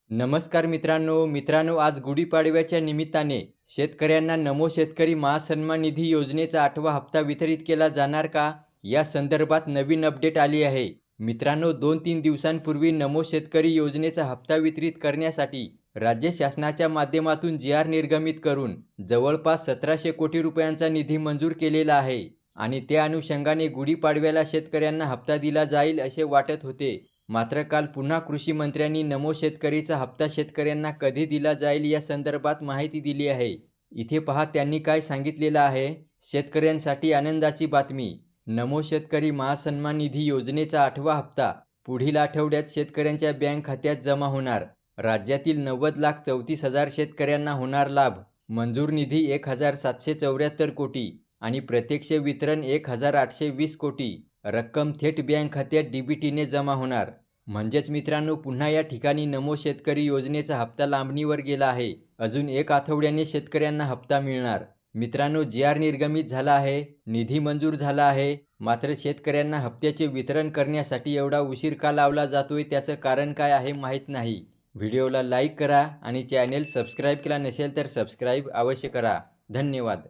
नमस्कार मित्रांनो, आज गुढीपाडव्याच्या निमित्ताने शेतकऱ्यांना नमो शेतकरी महासन्मान निधी योजनेचा 8वा हप्ता वितरित केला जाणार का? या संदर्भात नवीन अपडेट आली आहे. मित्रांनो, 2-3 दिवसांपूर्वी नमो शेतकरी योजनेचा हप्ता वितरित करण्यासाठी राज्य शासनाच्या माध्यमातून जी आर निर्गमित करून जवळपास 1700 कोटी रुपयांचा निधी मंजूर केलेला आहे आणि त्या अनुषंगाने गुढीपाडव्याला शेतकऱ्यांना हप्ता दिला जाईल असे वाटत होते. मात्र काल पुन्हा कृषी मंत्र्यांनी नमो शेतकरीचा हप्ता शेतकऱ्यांना कधी दिला जाईल या संदर्भात माहिती दिली आहे. इथे पहा त्यांनी काय सांगितलेलं आहे. शेतकऱ्यांसाठी आनंदाची बातमी. नमो शेतकरी महासन्मान निधी योजनेचा 8वा हप्ता पुढील आठवड्यात शेतकऱ्यांच्या बँक खात्यात जमा होणार. राज्यातील 90,34,000 शेतकऱ्यांना होणार लाभ. मंजूर निधी 1,774 कोटी आणि प्रत्यक्ष वितरण 1,820 कोटी. रक्कम थेट बँक खात्यात डीबीटीने जमा होणार. म्हणजेच मित्रांनो, पुन्हा या ठिकाणी नमो शेतकरी योजनेचा हप्ता लांबणीवर गेला आहे. अजून 1 आठवड्याने शेतकऱ्यांना हप्ता मिळणार. मित्रांनो, जी आर निर्गमित झाला आहे, निधी मंजूर झाला आहे, मात्र शेतकऱ्यांना हप्त्याचे वितरण करण्यासाठी एवढा उशीर का लावला जातोय त्याचं कारण काय आहे माहीत नाही. व्हिडिओला लाईक करा आणि चॅनेल सबस्क्राईब केला नसेल तर सबस्क्राईब अवश्य करा. धन्यवाद.